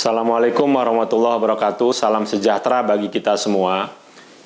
Assalamualaikum warahmatullahi wabarakatuh. Salam sejahtera bagi kita semua.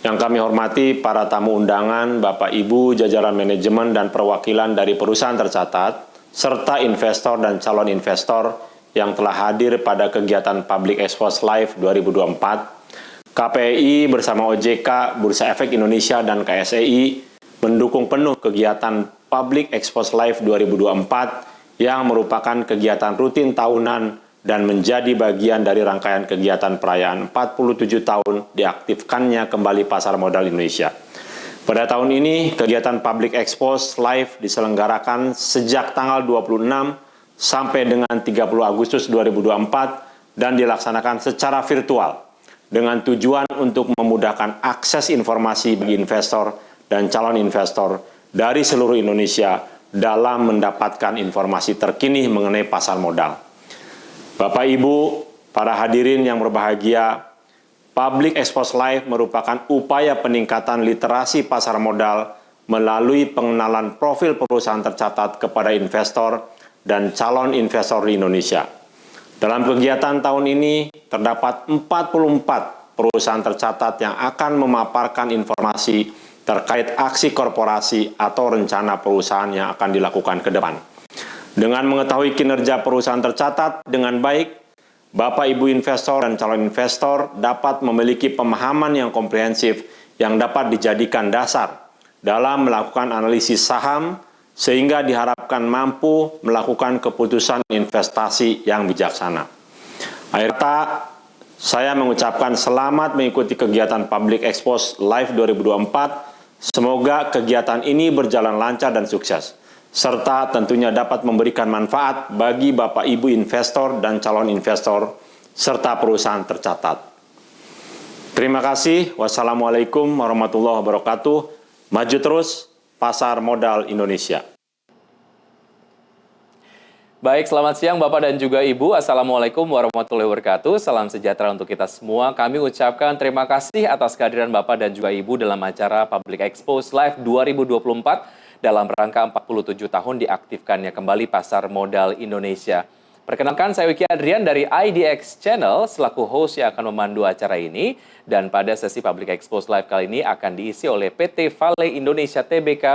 Yang kami hormati para tamu undangan, Bapak Ibu, jajaran manajemen dan perwakilan dari perusahaan tercatat, serta investor dan calon investor yang telah hadir pada kegiatan Public Expose Live 2024. KPI bersama OJK, Bursa Efek Indonesia, dan KSEI mendukung penuh kegiatan Public Expose Live 2024 yang merupakan kegiatan rutin tahunan dan menjadi bagian dari rangkaian kegiatan perayaan 47 tahun diaktifkannya kembali pasar modal Indonesia. Pada tahun ini, kegiatan Public Expose Live diselenggarakan sejak tanggal 26 sampai dengan 30 Agustus 2024 dan dilaksanakan secara virtual dengan tujuan untuk memudahkan akses informasi bagi investor dan calon investor dari seluruh Indonesia dalam mendapatkan informasi terkini mengenai pasar modal. Bapak Ibu, para hadirin yang berbahagia, Public Expose Live merupakan upaya peningkatan literasi pasar modal melalui pengenalan profil perusahaan tercatat kepada investor dan calon investor di Indonesia. Dalam kegiatan tahun ini, terdapat 44 perusahaan tercatat yang akan memaparkan informasi terkait aksi korporasi atau rencana perusahaan yang akan dilakukan ke depan. Dengan mengetahui kinerja perusahaan tercatat dengan baik, Bapak Ibu investor dan calon investor dapat memiliki pemahaman yang komprehensif yang dapat dijadikan dasar dalam melakukan analisis saham sehingga diharapkan mampu melakukan keputusan investasi yang bijaksana. Akhir kata, saya mengucapkan selamat mengikuti kegiatan Public Expose Live 2024. Semoga kegiatan ini berjalan lancar dan sukses, serta tentunya dapat memberikan manfaat bagi Bapak Ibu investor dan calon investor, serta perusahaan tercatat. Terima kasih. Wassalamualaikum warahmatullahi wabarakatuh. Maju terus pasar modal Indonesia. Baik, selamat siang Bapak dan juga Ibu. Assalamualaikum warahmatullahi wabarakatuh. Salam sejahtera untuk kita semua. Kami ucapkan terima kasih atas kehadiran Bapak dan juga Ibu dalam acara Public Expose Live 2024 dalam rangka 47 tahun diaktifkannya kembali pasar modal Indonesia. Perkenalkan, saya Wiki Adrian dari IDX Channel selaku host yang akan memandu acara ini. Dan pada sesi Public Expose Live kali ini akan diisi oleh PT Vale Indonesia Tbk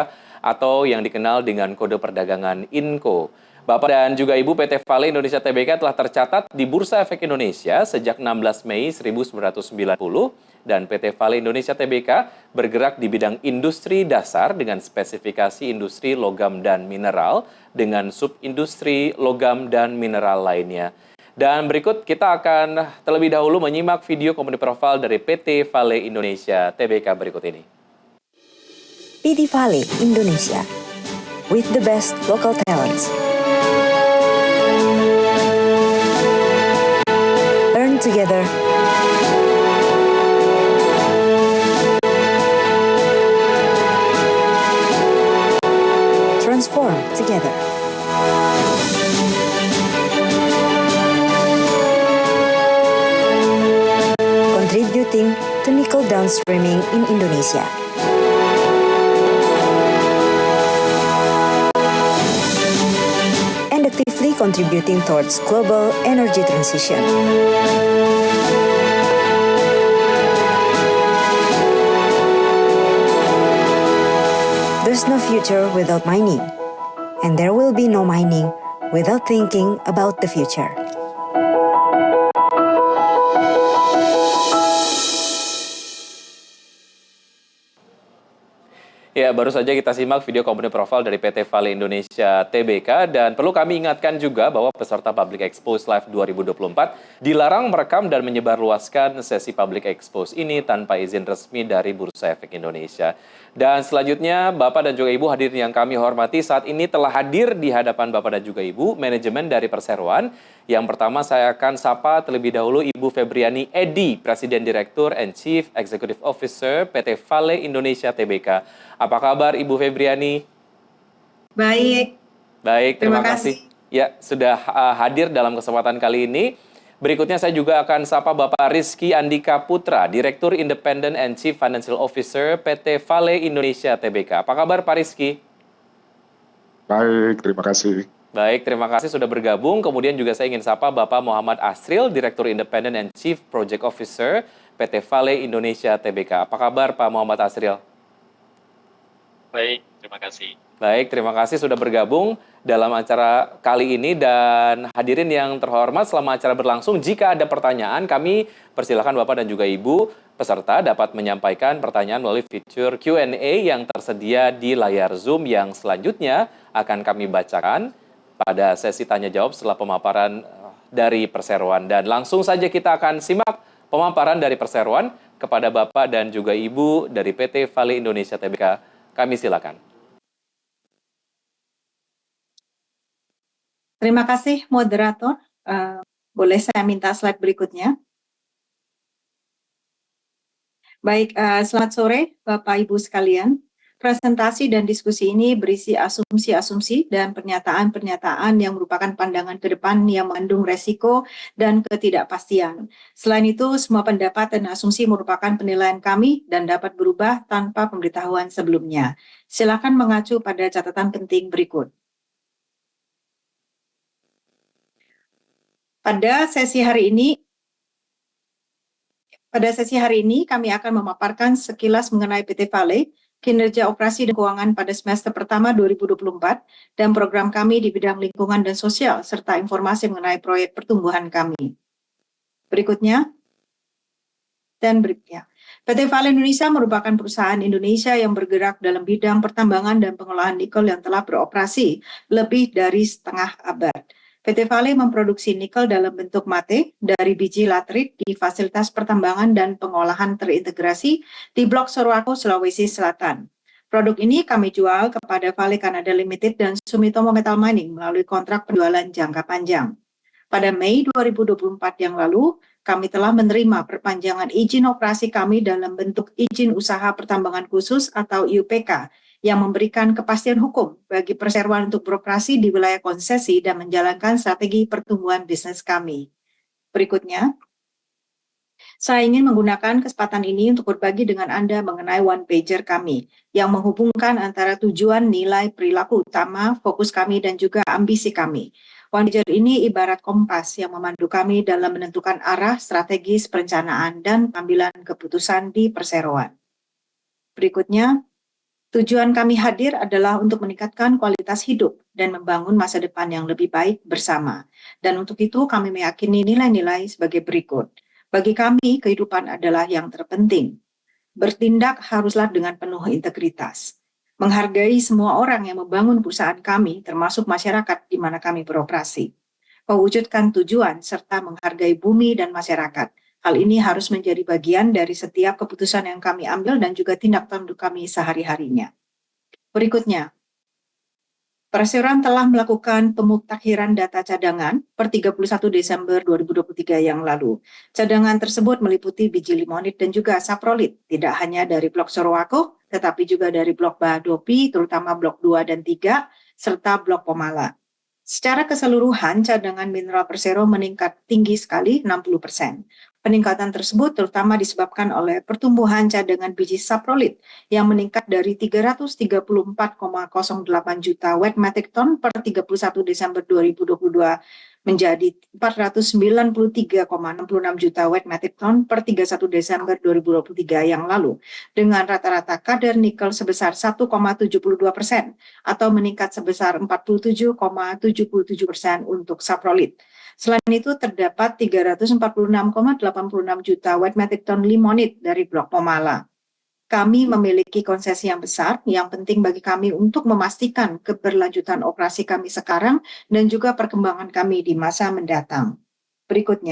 atau yang dikenal dengan kode perdagangan INCO. Bapak dan juga Ibu, PT Vale Indonesia Tbk telah tercatat di Bursa Efek Indonesia sejak 16 Mei 1990 dan PT Vale Indonesia Tbk bergerak di bidang industri dasar dengan spesifikasi industri logam dan mineral dengan subindustri logam dan mineral lainnya. Dan berikut kita akan terlebih dahulu menyimak video company profile dari PT Vale Indonesia Tbk berikut ini. PT Vale Indonesia, with the best local talents. Learn together. Transform together. Contributing to nickel downstreaming in Indonesia. And actively contributing towards global energy transition. There's no future without mining, and there will be no mining without thinking about the future. Ya, baru saja kita simak video company profile dari PT Vale Indonesia Tbk dan perlu kami ingatkan juga bahwa peserta Public Expose Live 2024 dilarang merekam dan menyebarluaskan sesi Public Expose ini tanpa izin resmi dari Bursa Efek Indonesia. Dan selanjutnya, Bapak dan juga Ibu hadirin yang kami hormati, saat ini telah hadir di hadapan Bapak dan juga Ibu manajemen dari perseroan. Yang pertama saya akan sapa terlebih dahulu Ibu Febriani Edi, Presiden Direktur and Chief Executive Officer PT Vale Indonesia Tbk. Apa kabar Ibu Febriani? Baik. Baik, terima kasih. Ya, sudah hadir dalam kesempatan kali ini. Berikutnya saya juga akan sapa Bapak Rizky Andika Putra, Direktur Independent and Chief Financial Officer PT Vale Indonesia Tbk. Apa kabar Pak Rizky? Baik, terima kasih. Baik, terima kasih sudah bergabung. Kemudian juga saya ingin sapa Bapak Muhammad Asril, Direktur Independent and Chief Project Officer PT Vale Indonesia Tbk. Apa kabar Pak Muhammad Asril? Baik, terima kasih. Baik, terima kasih sudah bergabung dalam acara kali ini dan hadirin yang terhormat selama acara berlangsung. Jika ada pertanyaan, kami persilakan Bapak dan juga Ibu peserta dapat menyampaikan pertanyaan melalui fitur Q&A yang tersedia di layar Zoom yang selanjutnya akan kami bacakan pada sesi tanya jawab setelah pemaparan dari perseroan. Dan langsung saja kita akan simak pemaparan dari perseroan kepada Bapak dan juga Ibu dari PT Vale Indonesia Tbk. Kami silakan. Terima kasih moderator. Boleh saya minta slide berikutnya? Baik, selamat sore Bapak Ibu sekalian. Presentasi dan diskusi ini berisi asumsi-asumsi dan pernyataan-pernyataan yang merupakan pandangan ke depan yang mengandung resiko dan ketidakpastian. Selain itu, semua pendapat dan asumsi merupakan penilaian kami dan dapat berubah tanpa pemberitahuan sebelumnya. Silakan mengacu pada catatan penting berikut. Pada sesi hari ini kami akan memaparkan sekilas mengenai PT Vale, kinerja operasi dan keuangan pada semester pertama 2024, dan program kami di bidang lingkungan dan sosial, serta informasi mengenai proyek pertumbuhan kami. Berikutnya. PT Vale Indonesia merupakan perusahaan Indonesia yang bergerak dalam bidang pertambangan dan pengolahan nikel yang telah beroperasi lebih dari setengah abad. PT Vale memproduksi nikel dalam bentuk mate dari biji latrit di fasilitas pertambangan dan pengolahan terintegrasi di Blok Sorowako, Sulawesi Selatan. Produk ini kami jual kepada Vale Canada Limited dan Sumitomo Metal Mining melalui kontrak penjualan jangka panjang. Pada Mei 2024 yang lalu, kami telah menerima perpanjangan izin operasi kami dalam bentuk izin usaha pertambangan khusus atau IUPK yang memberikan kepastian hukum bagi perseroan untuk beroperasi di wilayah konsesi dan menjalankan strategi pertumbuhan bisnis kami. Berikutnya, saya ingin menggunakan kesempatan ini untuk berbagi dengan Anda mengenai one pager kami yang menghubungkan antara tujuan, nilai, perilaku utama, fokus kami, dan juga ambisi kami. One pager ini ibarat kompas yang memandu kami dalam menentukan arah strategis perencanaan dan pengambilan keputusan di perseroan. Berikutnya, tujuan kami hadir adalah untuk meningkatkan kualitas hidup dan membangun masa depan yang lebih baik bersama. Dan untuk itu kami meyakini nilai-nilai sebagai berikut. Bagi kami, kehidupan adalah yang terpenting. Bertindak haruslah dengan penuh integritas. Menghargai semua orang yang membangun perusahaan kami, termasuk masyarakat di mana kami beroperasi. Mewujudkan tujuan serta menghargai bumi dan masyarakat. Hal ini harus menjadi bagian dari setiap keputusan yang kami ambil dan juga tindak tanduk kami sehari-harinya. Berikutnya, perseroan telah melakukan pemutakhiran data cadangan per 31 Desember 2023 yang lalu. Cadangan tersebut meliputi biji limonit dan juga saprolit, tidak hanya dari Blok Sorowako, tetapi juga dari Blok Badopi, terutama Blok 2 dan 3, serta Blok Pomala. Secara keseluruhan, cadangan mineral Persero meningkat tinggi sekali, 60%. Peningkatan tersebut terutama disebabkan oleh pertumbuhan cadangan biji saprolit yang meningkat dari 334,08 juta wet metric ton per 31 Desember 2022 menjadi 493,66 juta wet metric ton per 31 Desember 2023 yang lalu, dengan rata-rata kadar nikel sebesar 1,72% atau meningkat sebesar 47,77% untuk saprolit. Selain itu, terdapat 346,86 juta wet metric ton limonit dari Blok Pomala. Kami memiliki konsesi yang besar, yang penting bagi kami untuk memastikan keberlanjutan operasi kami sekarang dan juga perkembangan kami di masa mendatang. Berikut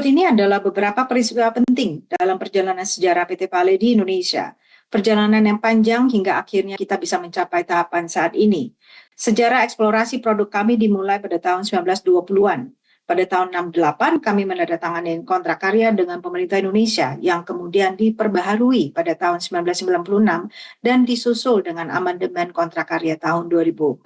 ini adalah beberapa peristiwa penting dalam perjalanan sejarah PT Vale di Indonesia. Perjalanan yang panjang hingga akhirnya kita bisa mencapai tahapan saat ini. Sejarah eksplorasi produk kami dimulai pada tahun 1920-an. Pada tahun 68 kami menandatangani kontrak karya dengan pemerintah Indonesia yang kemudian diperbaharui pada tahun 1996 dan disusul dengan amandemen kontrak karya tahun 2014.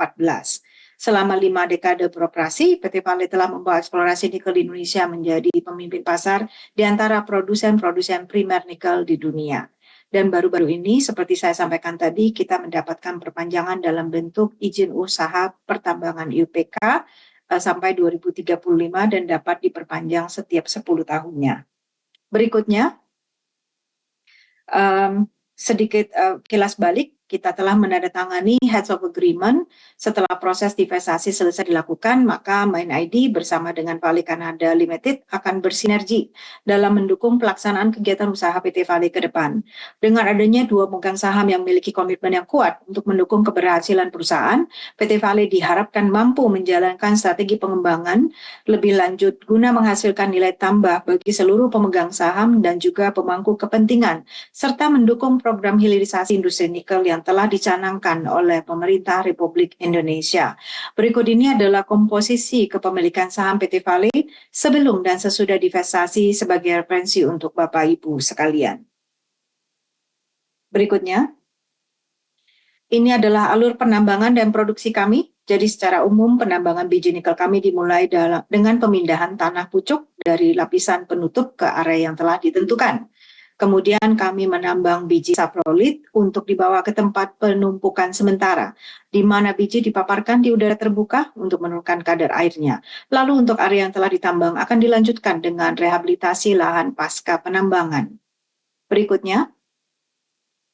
Selama 5 dekade beroperasi, PT Vale telah membawa eksplorasi nikel di Indonesia menjadi pemimpin pasar di antara produsen-produsen primer nikel di dunia. Dan baru-baru ini, seperti saya sampaikan tadi, kita mendapatkan perpanjangan dalam bentuk izin usaha pertambangan IUPK sampai 2035 dan dapat diperpanjang setiap 10 tahunnya. Berikutnya, sedikit kilas balik, kita telah menandatangani Heads of Agreement. Setelah proses divestasi selesai dilakukan, maka MindID bersama dengan Vale Canada Limited akan bersinergi dalam mendukung pelaksanaan kegiatan usaha PT Vale ke depan. Dengan adanya dua pemegang saham yang memiliki komitmen yang kuat untuk mendukung keberhasilan perusahaan, PT Vale diharapkan mampu menjalankan strategi pengembangan lebih lanjut guna menghasilkan nilai tambah bagi seluruh pemegang saham dan juga pemangku kepentingan, serta mendukung program hilirisasi industri nikel yang telah dicanangkan oleh pemerintah Republik Indonesia. Berikut ini adalah komposisi kepemilikan saham PT Vale sebelum dan sesudah divestasi sebagai referensi untuk Bapak Ibu sekalian. Berikutnya, ini adalah alur penambangan dan produksi kami. Jadi secara umum penambangan biji nikel kami dimulai dengan pemindahan tanah pucuk dari lapisan penutup ke area yang telah ditentukan. Kemudian kami menambang biji saprolit untuk dibawa ke tempat penumpukan sementara, di mana biji dipaparkan di udara terbuka untuk menurunkan kadar airnya. Lalu untuk area yang telah ditambang akan dilanjutkan dengan rehabilitasi lahan pasca penambangan. Berikutnya,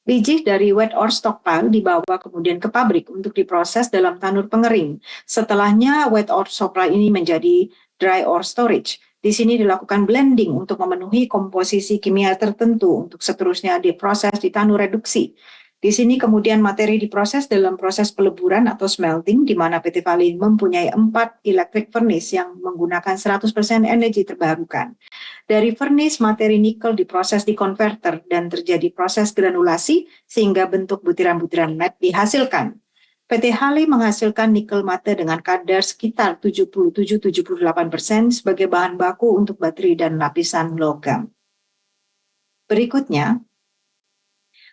biji dari wet ore stockpile dibawa kemudian ke pabrik untuk diproses dalam tanur pengering. Setelahnya wet ore supply ini menjadi dry ore storage. Di sini dilakukan blending untuk memenuhi komposisi kimia tertentu untuk seterusnya diproses di tanur reduksi. Di sini kemudian materi diproses dalam proses peleburan atau smelting, di mana PT Vale mempunyai 4 electric furnace yang menggunakan 100% energi terbarukan. Dari furnace, materi nikel diproses di converter dan terjadi proses granulasi sehingga bentuk butiran-butiran matte dihasilkan. PT Vale menghasilkan nikel mate dengan kadar sekitar 77-78% sebagai bahan baku untuk baterai dan lapisan logam. Berikutnya,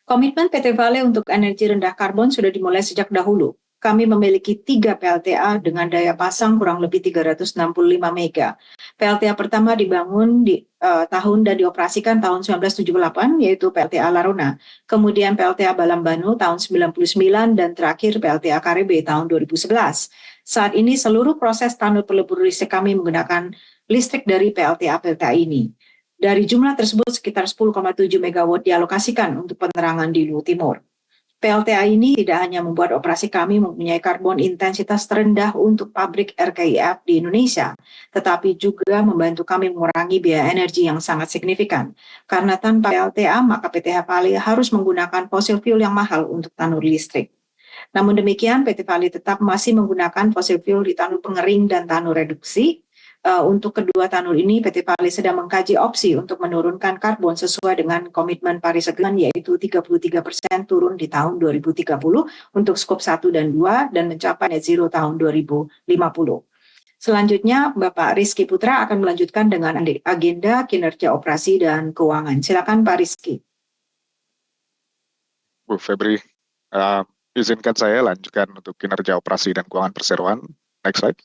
komitmen PT Vale untuk energi rendah karbon sudah dimulai sejak dahulu. Kami memiliki 3 PLTA dengan daya pasang kurang lebih 365 mega. PLTA pertama dibangun di tahun dan dioperasikan tahun 1978, yaitu PLTA Larona. Kemudian PLTA Balambano tahun 99 dan terakhir PLTA Karebe tahun 2011. Saat ini seluruh proses tanur pelebur listrik kami menggunakan listrik dari PLTA ini. Dari jumlah tersebut sekitar 10,7 megawatt dialokasikan untuk penerangan di Luwu Timur. PLTA ini tidak hanya membuat operasi kami mempunyai karbon intensitas terendah untuk pabrik RKIF di Indonesia, tetapi juga membantu kami mengurangi biaya energi yang sangat signifikan. Karena tanpa PLTA, maka PT Vale harus menggunakan fosil fuel yang mahal untuk tanur listrik. Namun demikian, PT Vale tetap masih menggunakan fosil fuel di tanur pengering dan tanur reduksi. Untuk kedua tanur ini, PT Vale sedang mengkaji opsi untuk menurunkan karbon sesuai dengan komitmen Paris Agreement, yaitu 33% turun di tahun 2030 untuk skop 1 dan 2 dan mencapai net zero tahun 2050. Selanjutnya, Bapak Rizky Putra akan melanjutkan dengan agenda kinerja operasi dan keuangan. Silakan Pak Rizky. Bu Febri, izinkan saya lanjutkan untuk kinerja operasi dan keuangan perseroan. Next slide.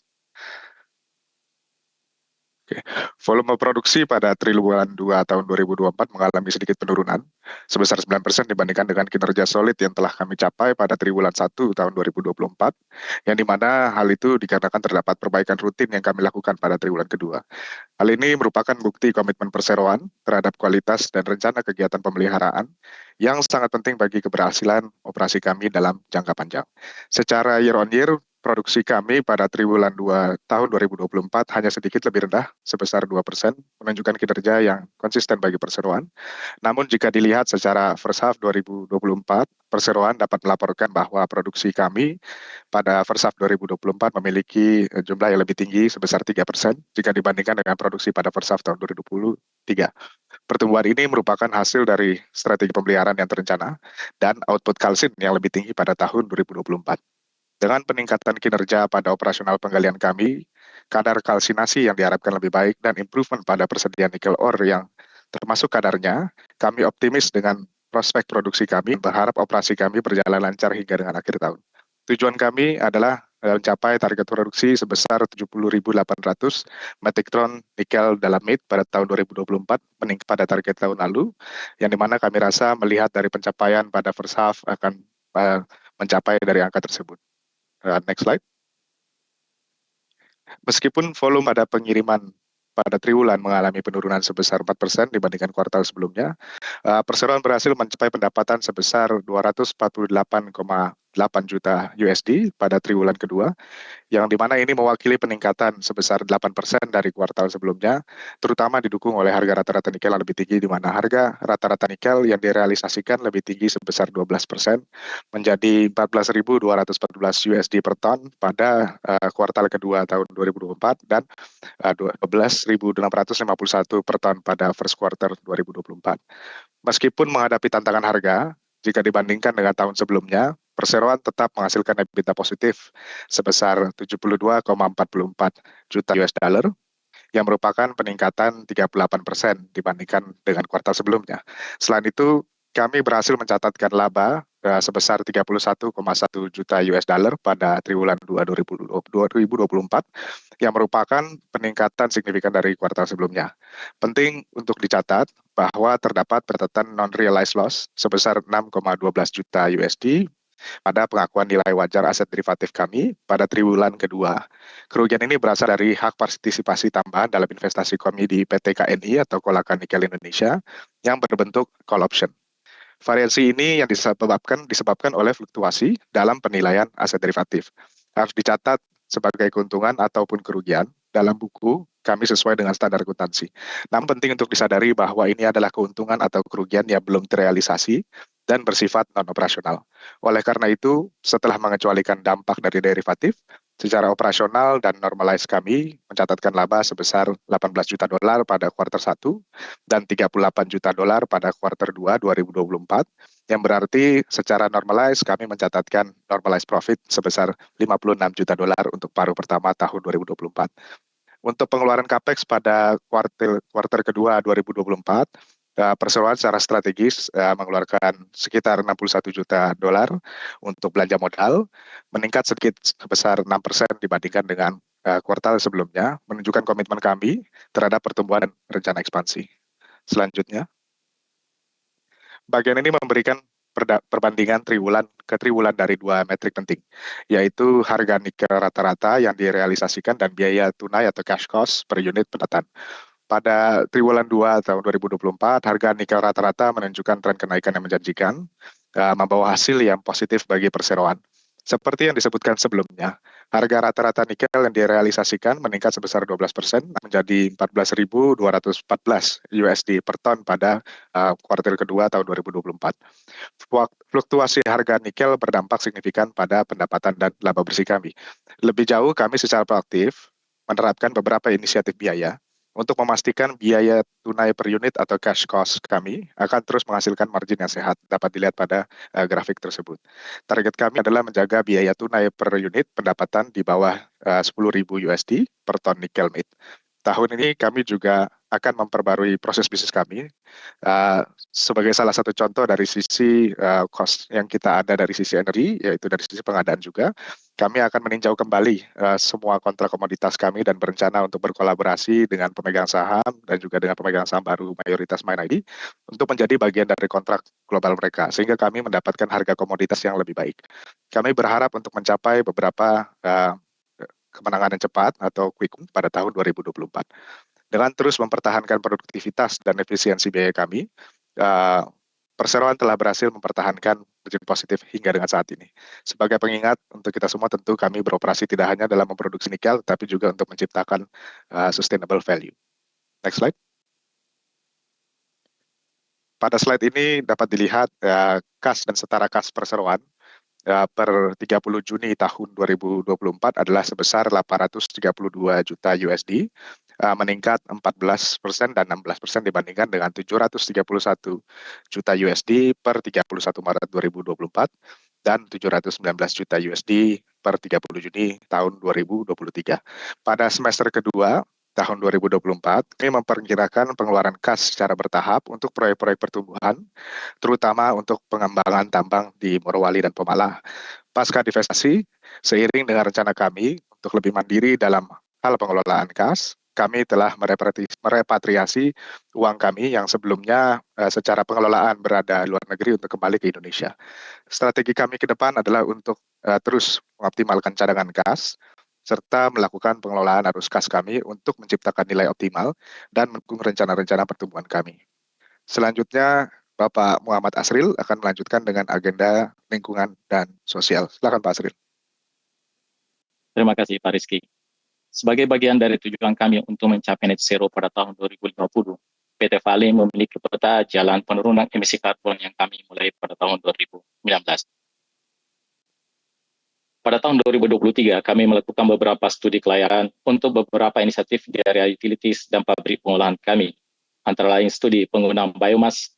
Oke. Volume produksi pada triwulan 2 tahun 2024 mengalami sedikit penurunan sebesar 9% dibandingkan dengan kinerja solid yang telah kami capai pada triwulan 1 tahun 2024, yang dimana hal itu dikarenakan terdapat perbaikan rutin yang kami lakukan pada triwulan kedua. Hal ini merupakan bukti komitmen perseroan terhadap kualitas dan rencana kegiatan pemeliharaan yang sangat penting bagi keberhasilan operasi kami dalam jangka panjang. Secara year on year, produksi kami pada triwulan 2 tahun 2024 hanya sedikit lebih rendah, sebesar 2%, menunjukkan kinerja yang konsisten bagi perseroan. Namun jika dilihat secara first half 2024, perseroan dapat melaporkan bahwa produksi kami pada first half 2024 memiliki jumlah yang lebih tinggi sebesar 3% jika dibandingkan dengan produksi pada first half tahun 2023. Pertumbuhan ini merupakan hasil dari strategi pemeliharaan yang terencana dan output kalsin yang lebih tinggi pada tahun 2024. Dengan peningkatan kinerja pada operasional penggalian kami, kadar kalsinasi yang diharapkan lebih baik dan improvement pada persediaan nikel ore yang termasuk kadarnya, kami optimis dengan prospek produksi kami, berharap operasi kami berjalan lancar hingga dengan akhir tahun. Tujuan kami adalah mencapai target produksi sebesar 70.800 metric ton nikel dalam mid pada tahun 2024, meningkat pada target tahun lalu, yang dimana kami rasa melihat dari pencapaian pada first half akan mencapai dari angka tersebut. Next slide. Meskipun volume pada pengiriman pada triwulan mengalami penurunan sebesar 4% dibandingkan kuartal sebelumnya, perseroan berhasil mencapai pendapatan sebesar 248,8 juta USD pada triwulan kedua, yang dimana ini mewakili peningkatan sebesar 8% dari kuartal sebelumnya, terutama didukung oleh harga rata-rata nikel yang lebih tinggi, di mana harga rata-rata nikel yang direalisasikan lebih tinggi sebesar 12%, menjadi 14.214 USD per ton pada kuartal kedua tahun 2024 dan 12.651 per ton pada first quarter 2024. Meskipun menghadapi tantangan harga, jika dibandingkan dengan tahun sebelumnya, perseroan tetap menghasilkan EBITDA positif sebesar 72,44 juta US dollar, yang merupakan peningkatan 38% dibandingkan dengan kuartal sebelumnya. Selain itu, kami berhasil mencatatkan laba sebesar 31,1 juta US dollar pada triwulan 2 2024, yang merupakan peningkatan signifikan dari kuartal sebelumnya. Penting untuk dicatat bahwa terdapat catatan non-realized loss sebesar 6,12 juta USD pada pengakuan nilai wajar aset derivatif kami pada triwulan kedua. Kerugian ini berasal dari hak partisipasi tambahan dalam investasi kami di PT KNI atau Kolaka Nikel Indonesia yang berbentuk call option. Variasi ini yang disebabkan oleh fluktuasi dalam penilaian aset derivatif. Harus dicatat sebagai keuntungan ataupun kerugian dalam buku kami sesuai dengan standar akuntansi. Namun penting untuk disadari bahwa ini adalah keuntungan atau kerugian yang belum terrealisasi dan bersifat non-operasional. Oleh karena itu, setelah mengecualikan dampak dari derivatif, secara operasional dan normalized kami mencatatkan laba sebesar 18 juta dolar pada kuartal 1 dan 38 juta dolar pada kuartal 2 2024, yang berarti secara normalized kami mencatatkan normalized profit sebesar 56 juta dolar untuk paruh pertama tahun 2024. Untuk pengeluaran capex pada kuartal kedua 2024, perseroan secara strategis mengeluarkan sekitar 61 juta dolar untuk belanja modal, meningkat sedikit sebesar 6% dibandingkan dengan kuartal sebelumnya, menunjukkan komitmen kami terhadap pertumbuhan dan rencana ekspansi. Selanjutnya, bagian ini memberikan perbandingan triwulan ke triwulan dari dua metrik penting, yaitu harga nikel rata-rata yang direalisasikan dan biaya tunai atau cash cost per unit pendataan. Pada triwulan 2 tahun 2024, harga nikel rata-rata menunjukkan tren kenaikan yang menjanjikan, membawa hasil yang positif bagi perseroan. Seperti yang disebutkan sebelumnya, harga rata-rata nikel yang direalisasikan meningkat sebesar 12% menjadi 14.214 USD per ton pada kuartal kedua tahun 2024. Fluktuasi harga nikel berdampak signifikan pada pendapatan dan laba bersih kami. Lebih jauh, kami secara proaktif menerapkan beberapa inisiatif biaya untuk memastikan biaya tunai per unit atau cash cost kami akan terus menghasilkan margin yang sehat, dapat dilihat pada grafik tersebut. Target kami adalah menjaga biaya tunai per unit pendapatan di bawah 10.000 USD per ton nikel mid. Tahun ini kami juga akan memperbarui proses bisnis kami sebagai salah satu contoh dari sisi cost yang kita ada dari sisi energi, yaitu dari sisi pengadaan juga. Kami akan meninjau kembali semua kontrak komoditas kami dan berencana untuk berkolaborasi dengan pemegang saham dan juga dengan pemegang saham baru mayoritas MindID untuk menjadi bagian dari kontrak global mereka, sehingga kami mendapatkan harga komoditas yang lebih baik. Kami berharap untuk mencapai beberapa kemenangan yang cepat atau quick win pada tahun 2024. Dengan terus mempertahankan produktivitas dan efisiensi biaya kami, perseroan telah berhasil mempertahankan margin positif hingga dengan saat ini. Sebagai pengingat untuk kita semua, tentu kami beroperasi tidak hanya dalam memproduksi nikel, tapi juga untuk menciptakan sustainable value. Next slide. Pada slide ini dapat dilihat kas dan setara kas perseroan per 30 Juni tahun 2024 adalah sebesar 832 juta USD, meningkat 14% dan 16% dibandingkan dengan 731 juta USD per 31 Maret 2024 dan 719 juta USD per 30 Juni tahun 2023. Pada semester kedua tahun 2024, kami memperkirakan pengeluaran kas secara bertahap untuk proyek-proyek pertumbuhan, terutama untuk pengembangan tambang di Morowali dan Pemalang. Pasca divestasi, seiring dengan rencana kami untuk lebih mandiri dalam hal pengelolaan kas, kami telah merepatriasi uang kami yang sebelumnya secara pengelolaan berada di luar negeri untuk kembali ke Indonesia. Strategi kami ke depan adalah untuk terus mengoptimalkan cadangan kas, serta melakukan pengelolaan arus kas kami untuk menciptakan nilai optimal dan mendukung rencana-rencana pertumbuhan kami. Selanjutnya, Bapak Muhammad Asril akan melanjutkan dengan agenda lingkungan dan sosial. Silakan Pak Asril. Terima kasih Pak Rizky. Sebagai bagian dari tujuan kami untuk mencapai net zero pada tahun 2050, PT Vale memiliki peta jalan penurunan emisi karbon yang kami mulai pada tahun 2019. Pada tahun 2023, kami melakukan beberapa studi kelayakan untuk beberapa inisiatif di area utilities dan pabrik pengolahan kami, antara lain studi penggunaan biomas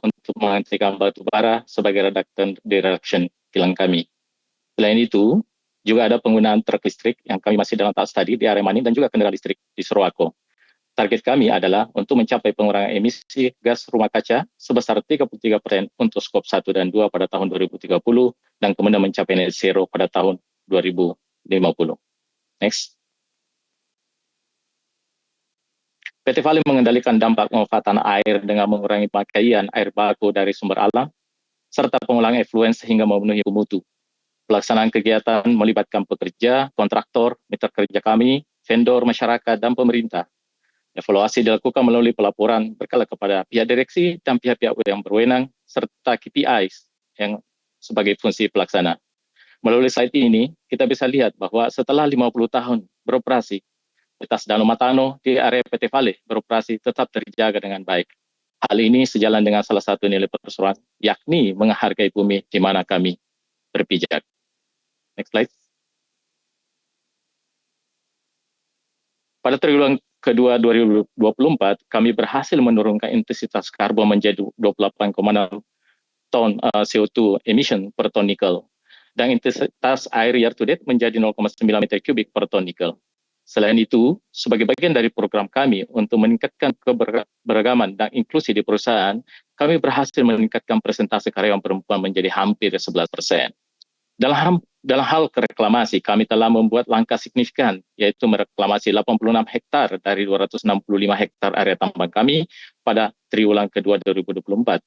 untuk menghentikan batu bara sebagai reduction kilang kami. Selain itu, juga ada penggunaan truk listrik yang kami masih dalam tahap studi di area Maning dan juga kendaraan listrik di Sorowako. Target kami adalah untuk mencapai pengurangan emisi gas rumah kaca sebesar 33% untuk skop 1 dan 2 pada tahun 2030 dan kemudian mencapai net zero pada tahun 2050. Next. PT Vale mengendalikan dampak pemanfaatan air dengan mengurangi pemakaian air baku dari sumber alam, serta pengulangan efluent sehingga memenuhi mutu. Pelaksanaan kegiatan melibatkan pekerja, kontraktor, mitra kerja kami, vendor, masyarakat, dan pemerintah. Evaluasi dilakukan melalui pelaporan berkala kepada pihak direksi dan pihak-pihak yang berwenang, serta KPIs yang sebagai fungsi pelaksana. Melalui slide ini, kita bisa lihat bahwa setelah 50 tahun beroperasi, Petas Danau Matano di area PT Vale beroperasi tetap terjaga dengan baik. Hal ini sejalan dengan salah satu nilai perseroan, yakni menghargai bumi di mana kami berpijak. Next slide. Pada triwulan kedua 2024, kami berhasil menurunkan intensitas karbon menjadi 28,6 ton CO2 emission per ton nikel, dan intensitas air year to date menjadi 0,9 meter kubik per ton nikel. Selain itu, sebagai bagian dari program kami untuk meningkatkan keberagaman dan inklusi di perusahaan, kami berhasil meningkatkan persentase karyawan perempuan menjadi hampir 11%. Dalam hal reklamasi, kami telah membuat langkah signifikan, yaitu mereklamasi 86 hektar dari 265 hektar area tambang kami pada triwulan kedua 2024.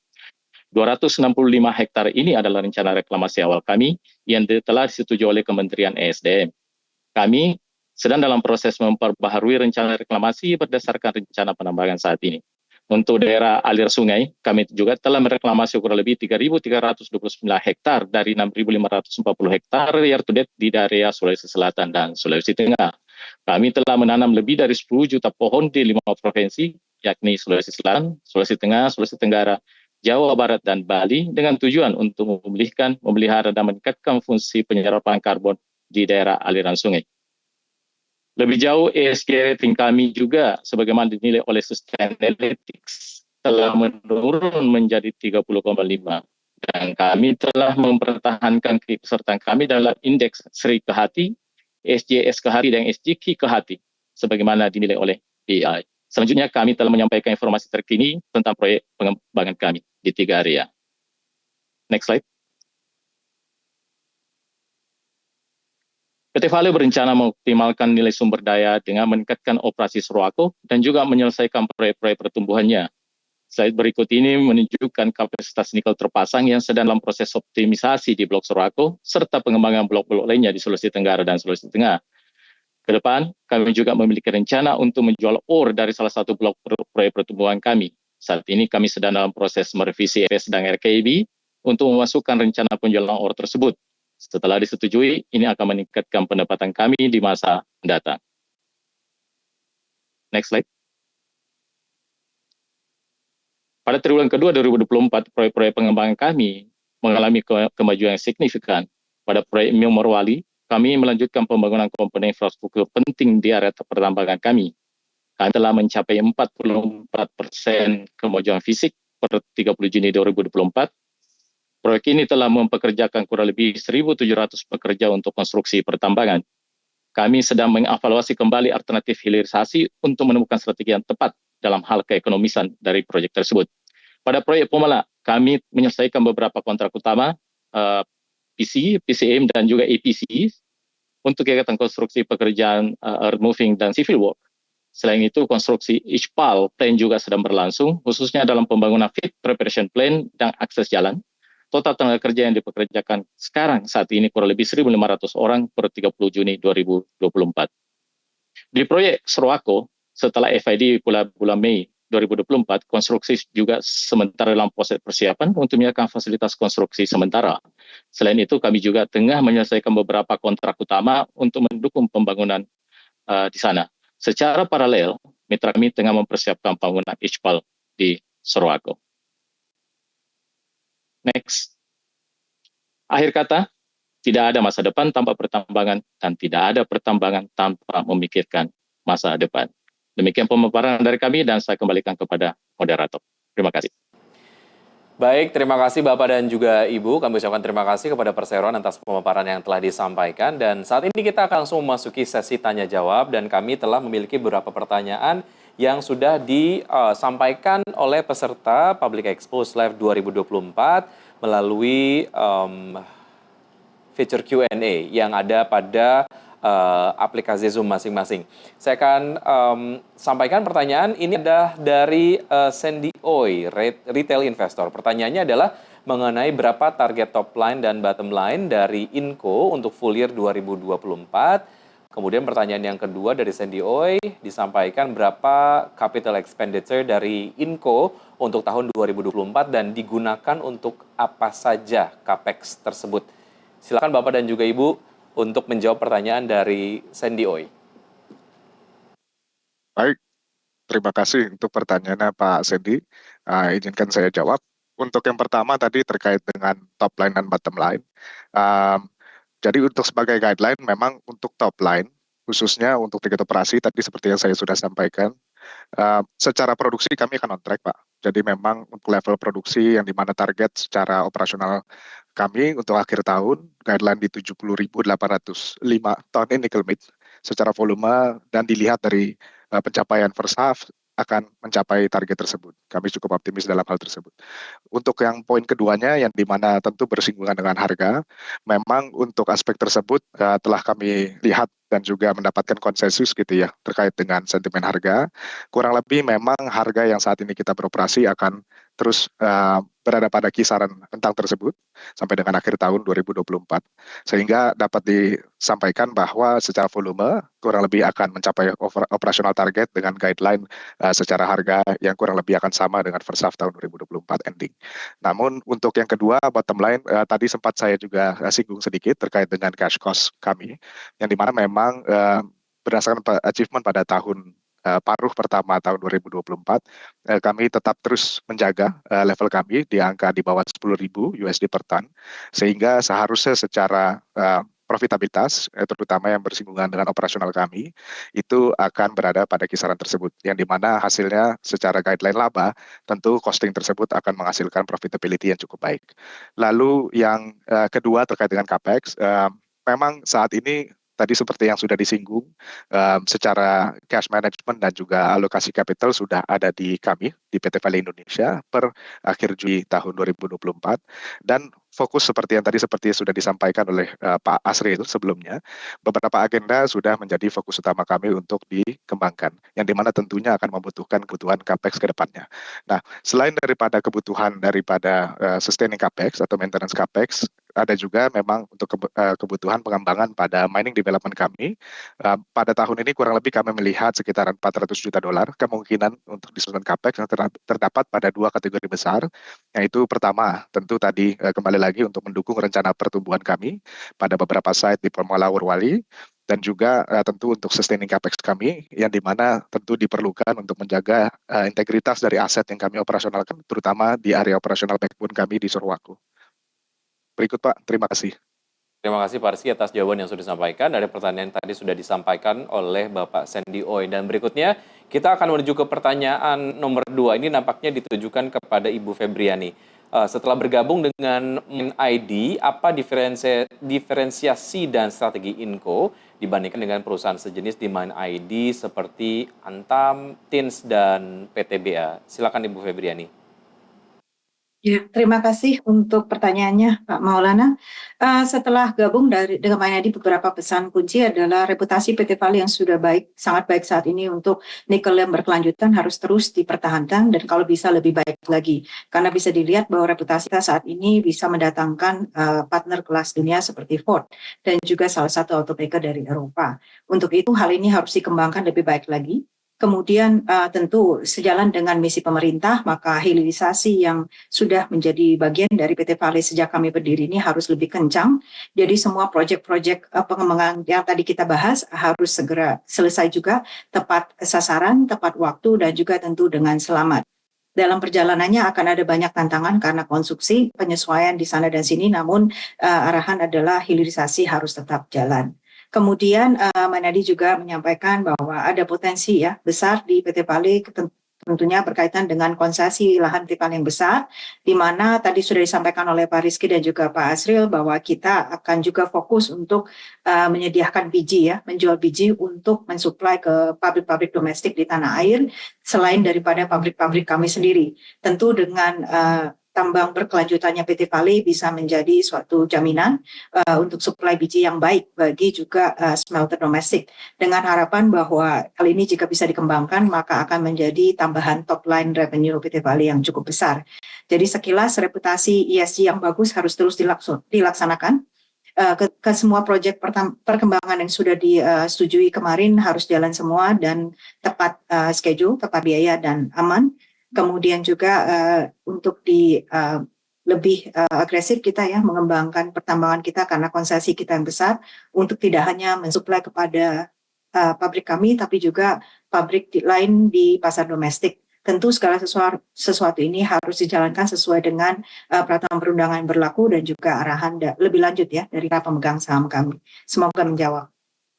265 hektar ini adalah rencana reklamasi awal kami yang telah disetujui oleh Kementerian ESDM. Kami sedang dalam proses memperbaharui rencana reklamasi berdasarkan rencana penambangan saat ini. Untuk daerah alir sungai, kami juga telah mereklamasi kurang lebih 3.329 hektar dari 6.540 hektar year to date di daerah Sulawesi Selatan dan Sulawesi Tengah. Kami telah menanam lebih dari 10 juta pohon di 5 provinsi, yakni Sulawesi Selatan, Sulawesi Tengah, Sulawesi Tenggara, Jawa Barat, dan Bali, dengan tujuan untuk memulihkan, memelihara, dan meningkatkan fungsi penyerapan karbon di daerah aliran sungai. Lebih jauh, ESG rating kami juga sebagaimana dinilai oleh Sustainalytics telah menurun menjadi 30,5, dan kami telah mempertahankan keikutsertaan kami dalam indeks SRI ke hati, SJS ke hati, dan SJQ ke hati sebagaimana dinilai oleh PI. Selanjutnya, kami telah menyampaikan informasi terkini tentang proyek pengembangan kami di 3 area. Next slide. PT Vale berencana mengoptimalkan nilai sumber daya dengan meningkatkan operasi Sorowako dan juga menyelesaikan proyek-proyek pertumbuhannya. Slide berikut ini menunjukkan kapasitas nikel terpasang yang sedang dalam proses optimisasi di Blok Sorowako, serta pengembangan blok-blok lainnya di Sulawesi Tenggara dan Sulawesi Tengah. Ke depan, kami juga memiliki rencana untuk menjual ore dari salah satu blok proyek pertumbuhan kami. Saat ini kami sedang dalam proses merevisi EPS dan RKIB untuk memasukkan rencana penjualan ore tersebut. Setelah disetujui, ini akan meningkatkan pendapatan kami di masa mendatang. Next slide. Pada triwulan kedua 2024, proyek-proyek pengembangan kami mengalami kemajuan yang signifikan. Pada proyek Mil Morowali, kami melanjutkan pembangunan komponen infrastruktur penting di area pertambangan kami. Kami telah mencapai 44% kemajuan fisik per 30 Juni 2024. Proyek ini telah mempekerjakan kurang lebih 1.700 pekerja untuk konstruksi pertambangan. Kami sedang mengevaluasi kembali alternatif hilirisasi untuk menemukan strategi yang tepat dalam hal keekonomisan dari proyek tersebut. Pada proyek Pomala, kami menyelesaikan beberapa kontrak utama PC, PCM, dan juga APC untuk kegiatan konstruksi pekerjaan earth moving dan civil work. Selain itu, konstruksi ISPAL plan juga sedang berlangsung, khususnya dalam pembangunan fit preparation plan dan akses jalan. Total tenaga kerja yang dipekerjakan sekarang saat ini kurang lebih 1.500 orang per 30 Juni 2024. Di proyek Sorowako, setelah FID bulan Mei 2024, konstruksi juga sementara dalam proses persiapan untuk menyiapkan fasilitas konstruksi sementara. Selain itu, kami juga tengah menyelesaikan beberapa kontrak utama untuk mendukung pembangunan di sana. Secara paralel, mitra kami tengah mempersiapkan pembangunan ISPAL di Sorowako. Next. Akhir kata, tidak ada masa depan tanpa pertambangan dan tidak ada pertambangan tanpa memikirkan masa depan. Demikian pemaparan dari kami dan saya kembalikan kepada moderator. Terima kasih. Baik, terima kasih Bapak dan juga Ibu. Kami ucapkan terima kasih kepada Perseroan atas pemaparan yang telah disampaikan. Dan saat ini kita akan langsung memasuki sesi tanya-jawab. Dan kami telah memiliki beberapa pertanyaan yang sudah disampaikan oleh peserta Public Expose Live 2024 melalui fitur Q&A yang ada pada aplikasi Zoom masing-masing. Saya akan sampaikan pertanyaan. Ini adalah dari Sandy Oi, retail investor. Pertanyaannya adalah mengenai berapa target top line dan bottom line dari Inco untuk full year 2024. Kemudian pertanyaan yang kedua dari Sandy Oi disampaikan berapa capital expenditure dari Inco untuk tahun 2024 dan digunakan untuk apa saja capex tersebut. Silakan Bapak dan juga Ibu untuk menjawab pertanyaan dari Sandy Oi. Baik, terima kasih untuk pertanyaannya Pak Sandy. Izinkan saya jawab. Untuk yang pertama tadi terkait dengan top line dan bottom line. Jadi untuk sebagai guideline memang untuk top line, khususnya untuk tiket operasi tadi seperti yang saya sudah sampaikan, secara produksi kami akan on track Pak. Jadi memang untuk level produksi yang dimana target secara operasional kami untuk akhir tahun guideline di 70.805 ton nickel meat secara volume dan dilihat dari pencapaian first half akan mencapai target tersebut. Kami cukup optimis dalam hal tersebut. Untuk yang poin keduanya yang dimana tentu bersinggungan dengan harga, memang untuk aspek tersebut telah kami lihat dan juga mendapatkan konsensus gitu ya terkait dengan sentimen harga. Kurang lebih memang harga yang saat ini kita beroperasi akan terus berada pada kisaran rentang tersebut sampai dengan akhir tahun 2024. Sehingga dapat disampaikan bahwa secara volume kurang lebih akan mencapai operasional target dengan guideline secara harga yang kurang lebih akan sama dengan first half tahun 2024 ending. Namun untuk yang kedua bottom line tadi sempat saya juga singgung sedikit terkait dengan cash cost kami yang dimana memang berdasarkan achievement pada tahun paruh pertama tahun 2024, kami tetap terus menjaga level kami di angka di bawah 10.000 USD per ton, sehingga seharusnya secara profitabilitas, terutama yang bersinggungan dengan operasional kami, itu akan berada pada kisaran tersebut, yang dimana hasilnya secara guideline laba, tentu costing tersebut akan menghasilkan profitability yang cukup baik. Lalu yang kedua terkait dengan CAPEX, memang saat ini tadi seperti yang sudah disinggung, secara cash management dan juga alokasi capital sudah ada di kami, di PT Vale Indonesia per akhir Juli tahun 2024. Dan fokus seperti yang tadi sudah disampaikan oleh Pak Asril sebelumnya, beberapa agenda sudah menjadi fokus utama kami untuk dikembangkan, yang dimana tentunya akan membutuhkan kebutuhan CAPEX ke depannya. Nah, selain daripada kebutuhan daripada sustaining CAPEX atau maintenance CAPEX, ada juga memang untuk kebutuhan pengembangan pada mining development kami. Pada tahun ini kurang lebih kami melihat sekitaran $400 juta kemungkinan untuk disusun CAPEX yang terdapat pada dua kategori besar, yaitu pertama tentu tadi kembali lagi untuk mendukung rencana pertumbuhan kami pada beberapa site di Formula Wali, dan juga tentu untuk sustaining CAPEX kami yang dimana tentu diperlukan untuk menjaga integritas dari aset yang kami operasionalkan, terutama di area operasional backbone kami di Sorowako. Berikut Pak, terima kasih. Terima kasih Pak Rizky atas jawaban yang sudah disampaikan. Dari pertanyaan yang tadi sudah disampaikan oleh Bapak Sandy Oi. Dan berikutnya kita akan menuju ke pertanyaan nomor 2. Ini nampaknya ditujukan kepada Ibu Febriani. Setelah bergabung dengan ID, apa diferensiasi dan strategi Inco dibandingkan dengan perusahaan sejenis di Mind ID seperti Antam, Tins, dan PTBA? Silakan Ibu Febriani. Ya, terima kasih untuk pertanyaannya, Pak Maulana. Setelah gabung dengan Mainadi, beberapa pesan kunci adalah reputasi PT Vale yang sudah baik, sangat baik saat ini untuk nikel yang berkelanjutan harus terus dipertahankan dan kalau bisa lebih baik lagi. Karena bisa dilihat bahwa reputasi kita saat ini bisa mendatangkan partner kelas dunia seperti Ford dan juga salah satu automaker dari Eropa. Untuk itu hal ini harus dikembangkan lebih baik lagi. Kemudian tentu sejalan dengan misi pemerintah, maka hilirisasi yang sudah menjadi bagian dari PT Vale sejak kami berdiri ini harus lebih kencang. Jadi semua proyek-proyek pengembangan yang tadi kita bahas harus segera selesai juga, tepat sasaran, tepat waktu, dan juga tentu dengan selamat. Dalam perjalanannya akan ada banyak tantangan karena konstruksi, penyesuaian di sana dan sini, namun arahan adalah hilirisasi harus tetap jalan. Kemudian Manadi juga menyampaikan bahwa ada potensi ya besar di PT Vale tentunya berkaitan dengan konsesi lahan tipan yang besar, di mana tadi sudah disampaikan oleh Pak Rizky dan juga Pak Asril bahwa kita akan juga fokus untuk menyediakan biji ya, menjual biji untuk mensuplai ke pabrik-pabrik domestik di tanah air, selain daripada pabrik-pabrik kami sendiri. Tentu dengan tambang berkelanjutannya PT Vale bisa menjadi suatu jaminan untuk suplai biji yang baik bagi juga smelter domestik, dengan harapan bahwa hal ini jika bisa dikembangkan maka akan menjadi tambahan top line revenue PT Vale yang cukup besar. Jadi sekilas reputasi ESG yang bagus harus terus dilaksanakan. Ke semua proyek perkembangan yang sudah disetujui kemarin harus jalan semua dan tepat schedule, tepat biaya dan aman. Kemudian juga untuk lebih agresif kita ya mengembangkan pertambangan kita karena konsesi kita yang besar untuk tidak hanya mensuplai kepada pabrik kami tapi juga pabrik lain di pasar domestik. Tentu segala sesuatu ini harus dijalankan sesuai dengan peraturan perundangan yang berlaku dan juga arahan lebih lanjut ya dari para pemegang saham kami. Semoga menjawab.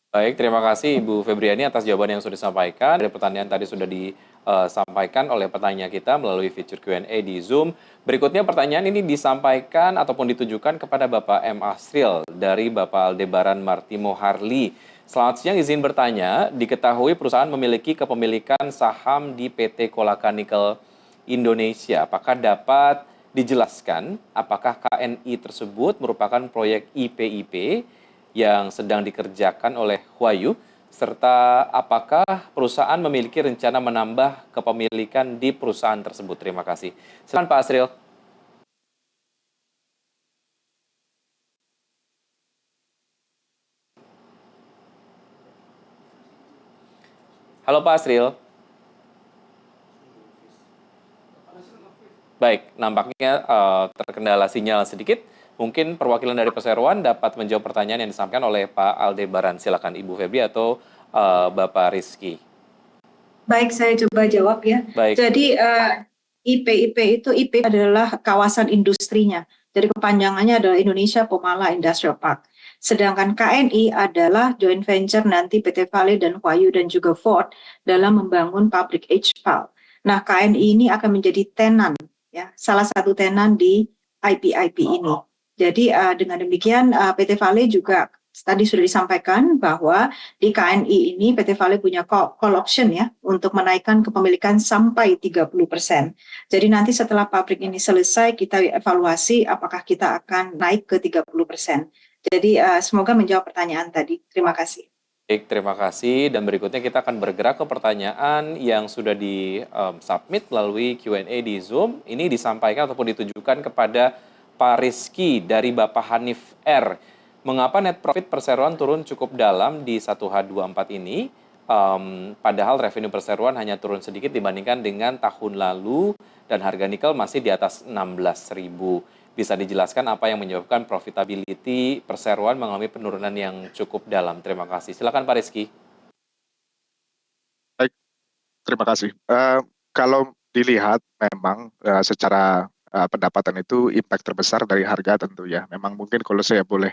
Baik, terima kasih Ibu Febriani atas jawaban yang sudah disampaikan. Dari pertanyaan tadi sudah disampaikan oleh petanya kita melalui fitur Q&A di Zoom. Berikutnya pertanyaan ini disampaikan ataupun ditujukan kepada Bapak M. Asril dari Bapak Aldebaran Martimo Harli. Selamat siang, izin bertanya, diketahui perusahaan memiliki kepemilikan saham di PT Kolaka Nikel Indonesia. Apakah dapat dijelaskan apakah KNI tersebut merupakan proyek IPIP yang sedang dikerjakan oleh Huayu, serta apakah perusahaan memiliki rencana menambah kepemilikan di perusahaan tersebut? Terima kasih. Silakan Pak Asril. Halo Pak Asril. Baik, nampaknya terkendala sinyal sedikit. Mungkin perwakilan dari Perseroan dapat menjawab pertanyaan yang disampaikan oleh Pak Aldebaran. Silakan Ibu Febri atau Bapak Rizky. Baik, saya coba jawab ya. Baik. Jadi IPIP itu IP adalah kawasan industrinya. Jadi kepanjangannya adalah Indonesia Pomala Industrial Park. Sedangkan KNI adalah joint venture nanti PT Vale dan Huayu dan juga Ford dalam membangun pabrik HPAL. Nah, KNI ini akan menjadi tenan ya, salah satu tenan di IPIP ini. Jadi dengan demikian PT Vale juga tadi sudah disampaikan bahwa di KNI ini PT Vale punya call option ya untuk menaikkan kepemilikan sampai 30%. Jadi nanti setelah pabrik ini selesai kita evaluasi apakah kita akan naik ke 30%. Jadi semoga menjawab pertanyaan tadi. Terima kasih. Baik, terima kasih. Dan berikutnya kita akan bergerak ke pertanyaan yang sudah di-submit melalui Q&A di Zoom. Ini disampaikan ataupun ditujukan kepada Pak Rizky dari Bapak Hanif R. Mengapa net profit perseroan turun cukup dalam di 1H24 ini? Padahal revenue perseroan hanya turun sedikit dibandingkan dengan tahun lalu dan harga nikel masih di atas 16.000. Bisa dijelaskan apa yang menyebabkan profitability perseroan mengalami penurunan yang cukup dalam? Terima kasih. Silakan Pak Rizky. Baik, terima kasih. Kalau dilihat memang secara pendapatan itu impact terbesar dari harga tentu ya. Memang mungkin kalau saya boleh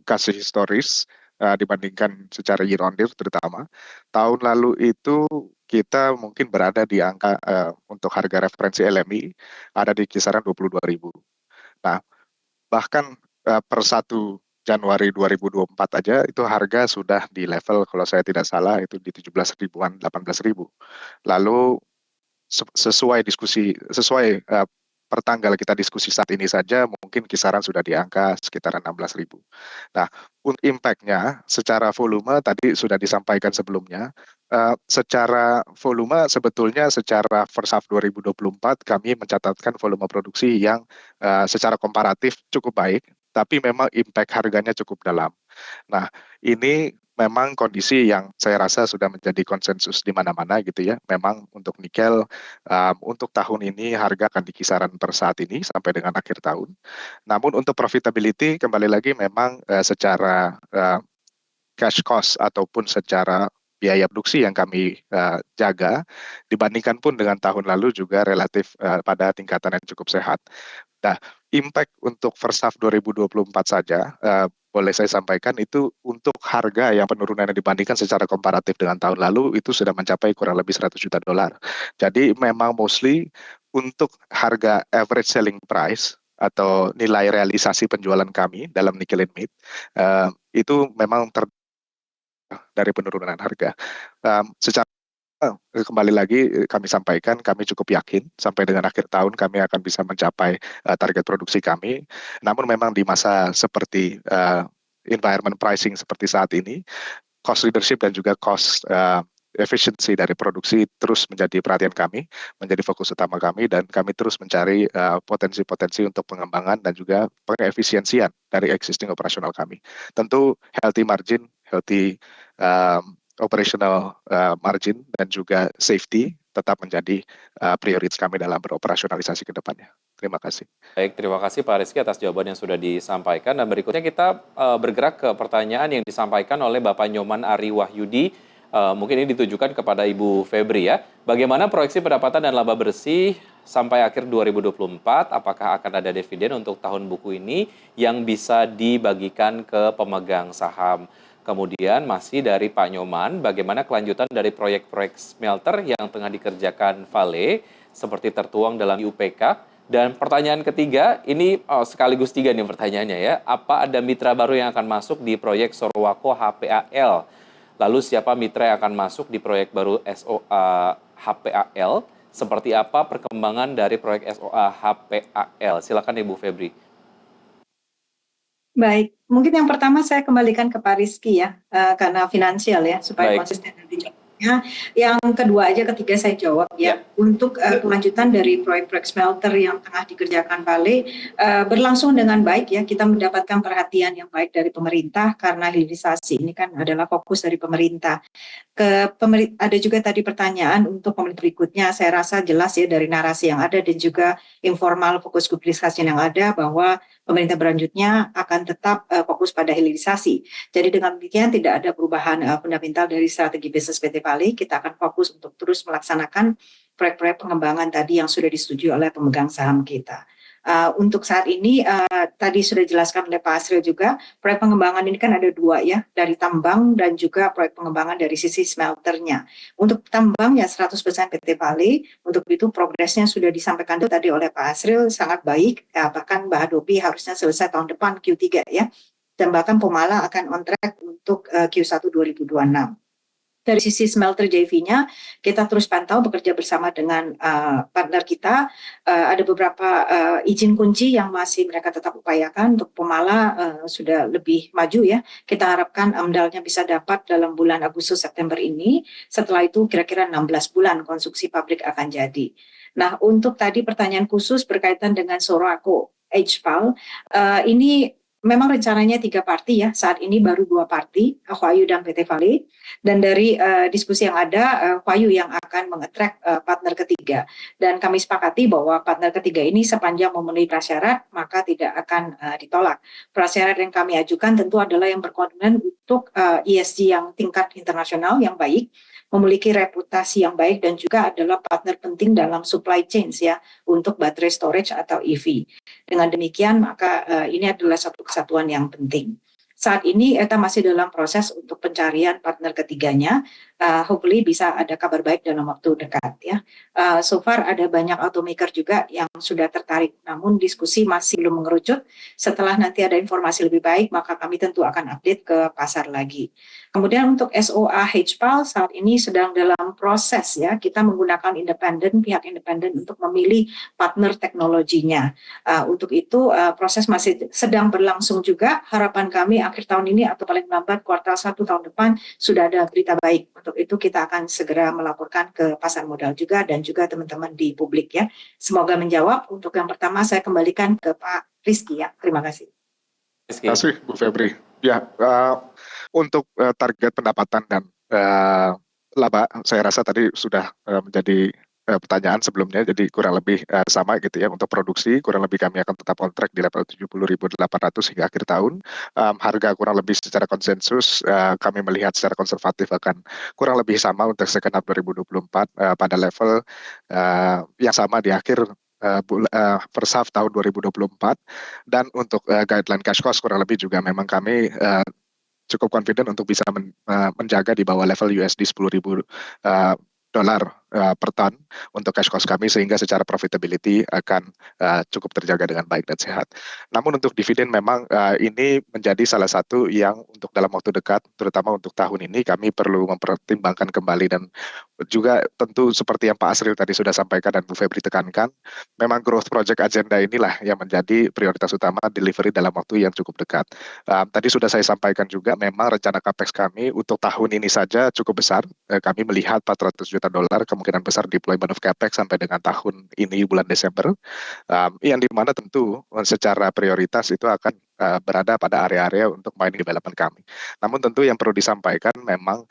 kasih historis dibandingkan secara year on year terutama. Tahun lalu itu kita mungkin berada di angka untuk harga referensi LMI ada di kisaran 22.000. Nah, bahkan per 1 Januari 2024 aja itu harga sudah di level kalau saya tidak salah itu di 17.000-an, 18.000. Lalu sesuai per tanggal kita diskusi saat ini saja mungkin kisaran sudah di angka sekitar 16.000. Nah, impact-nya secara volume tadi sudah disampaikan sebelumnya. Secara volume sebetulnya secara first half 2024 kami mencatatkan volume produksi yang secara komparatif cukup baik, tapi memang impact harganya cukup dalam. Nah, ini memang kondisi yang saya rasa sudah menjadi konsensus di mana-mana gitu ya. Memang untuk nikel untuk tahun ini harga akan di kisaran per saat ini sampai dengan akhir tahun. Namun untuk profitability kembali lagi memang secara cash cost ataupun secara biaya produksi yang kami jaga dibandingkan pun dengan tahun lalu juga relatif pada tingkatan yang cukup sehat. Nah, impact untuk first half 2024 saja boleh saya sampaikan itu untuk harga yang penurunannya dibandingkan secara komparatif dengan tahun lalu itu sudah mencapai kurang lebih 100 juta dolar. Jadi memang mostly untuk harga average selling price atau nilai realisasi penjualan kami dalam nickel and mid itu memang dari penurunan harga. Secara kembali lagi kami sampaikan, kami cukup yakin sampai dengan akhir tahun kami akan bisa mencapai target produksi kami. Namun memang di masa seperti environment pricing seperti saat ini, cost leadership dan juga cost efficiency dari produksi terus menjadi perhatian kami, menjadi fokus utama kami, dan kami terus mencari potensi-potensi untuk pengembangan dan juga pengefisiensian dari existing operasional kami. Tentu healthy margin, healthy operational margin dan juga safety tetap menjadi prioritas kami dalam beroperasionalisasi ke depannya. Terima kasih. Baik, terima kasih Pak Rizky atas jawaban yang sudah disampaikan. Dan berikutnya kita bergerak ke pertanyaan yang disampaikan oleh Bapak Nyoman Ari Wahyudi. Mungkin ini ditujukan kepada Ibu Febri ya. Bagaimana proyeksi pendapatan dan laba bersih sampai akhir 2024? Apakah akan ada dividen untuk tahun buku ini yang bisa dibagikan ke pemegang saham? Kemudian masih dari Pak Nyoman, bagaimana kelanjutan dari proyek-proyek smelter yang tengah dikerjakan Vale seperti tertuang dalam UPK? Dan pertanyaan ketiga, ini sekaligus tiga nih pertanyaannya ya. Apa ada mitra baru yang akan masuk di proyek Sorowako HPAL? Lalu siapa mitra yang akan masuk di proyek baru SOA HPAL? Seperti apa perkembangan dari proyek SOA HPAL? Silakan Ibu Febri. Baik, mungkin yang pertama saya kembalikan ke Pak Rizky ya, karena finansial ya, supaya konsisten nanti jawabnya. Yang kedua aja, ketiga saya jawab ya. Untuk kelanjutan dari proyek-proyek smelter yang tengah dikerjakan Vale berlangsung dengan baik ya. Kita mendapatkan perhatian yang baik dari pemerintah karena hilirisasi ini kan adalah fokus dari pemerintah. Ada juga tadi pertanyaan untuk pemerintah berikutnya, saya rasa jelas ya dari narasi yang ada dan juga informal fokus hilirisasi yang ada bahwa pemerintah berlanjutnya akan tetap fokus pada hilirisasi. Jadi dengan demikian tidak ada perubahan fundamental dari strategi bisnis PT Vale. Kita akan fokus untuk terus melaksanakan proyek-proyek pengembangan tadi yang sudah disetujui oleh pemegang saham kita. Untuk saat ini tadi sudah dijelaskan oleh Pak Asril juga, proyek pengembangan ini kan ada dua ya, dari tambang dan juga proyek pengembangan dari sisi smelternya. Untuk tambang ya 100% PT Vale, untuk itu progresnya sudah disampaikan tadi oleh Pak Asril sangat baik, bahkan Mbak Adobe harusnya selesai tahun depan Q3 ya, dan bahkan Pemala akan on track untuk Q1 2026. Dari sisi smelter JV-nya, kita terus pantau bekerja bersama dengan partner kita. Ada beberapa izin kunci yang masih mereka tetap upayakan. Untuk Pemala sudah lebih maju ya. Kita harapkan AMDAL-nya bisa dapat dalam bulan Agustus September ini. Setelah itu kira-kira 16 bulan konstruksi pabrik akan jadi. Nah, untuk tadi pertanyaan khusus berkaitan dengan Sorowako HPAL, ini memang rencananya 3 parti ya, saat ini baru 2 parti, Huayu dan PT Vale. Dan dari diskusi yang ada, Huayu yang akan mengetrack partner ketiga. Dan kami sepakati bahwa partner ketiga ini sepanjang memenuhi prasyarat, maka tidak akan ditolak. Prasyarat yang kami ajukan tentu adalah yang berkomitmen untuk ESG yang tingkat internasional yang baik, memiliki reputasi yang baik dan juga adalah partner penting dalam supply chain ya untuk baterai storage atau EV. Dengan demikian maka ini adalah satu kesatuan yang penting. Saat ini kita masih dalam proses untuk pencarian partner ketiganya. Hopefully bisa ada kabar baik dalam waktu dekat ya. So far ada banyak automaker juga yang sudah tertarik, namun diskusi masih belum mengerucut. Setelah nanti ada informasi lebih baik, maka kami tentu akan update ke pasar lagi. Kemudian untuk SOA HPAL saat ini sedang dalam proses ya, kita menggunakan pihak independen untuk memilih partner teknologinya. Untuk itu proses masih sedang berlangsung juga. Harapan kami akhir tahun ini atau paling lambat kuartal 1 tahun depan sudah ada berita baik. Untuk itu kita akan segera melaporkan ke pasar modal juga dan juga teman-teman di publik ya. Semoga menjawab. Untuk yang pertama saya kembalikan ke Pak Rizky ya. Terima kasih. Terima kasih Bu Febri. Ya, untuk target pendapatan dan laba, saya rasa tadi sudah menjadi pertanyaan sebelumnya, jadi kurang lebih sama gitu ya. Untuk produksi, kurang lebih kami akan tetap on track di level 70.800 hingga akhir tahun. Harga kurang lebih secara konsensus, kami melihat secara konservatif akan kurang lebih sama untuk second half 2024 pada level yang sama di akhir first half tahun 2024. Dan untuk guideline cash cost kurang lebih juga memang kami cukup confident untuk bisa menjaga di bawah level USD 10.000 dolar per ton untuk cash cost kami, sehingga secara profitability akan cukup terjaga dengan baik dan sehat. Namun untuk dividen memang ini menjadi salah satu yang untuk dalam waktu dekat, terutama untuk tahun ini kami perlu mempertimbangkan kembali, dan juga tentu seperti yang Pak Asril tadi sudah sampaikan dan Bu Febri tekankan, memang growth project agenda inilah yang menjadi prioritas utama delivery dalam waktu yang cukup dekat. Tadi sudah saya sampaikan juga, memang rencana capex kami untuk tahun ini saja cukup besar. Kami melihat 400 juta dolar kemungkinan besar deployment of capex sampai dengan tahun ini bulan Desember, yang dimana tentu secara prioritas itu akan berada pada area-area untuk mining development kami. Namun tentu yang perlu disampaikan memang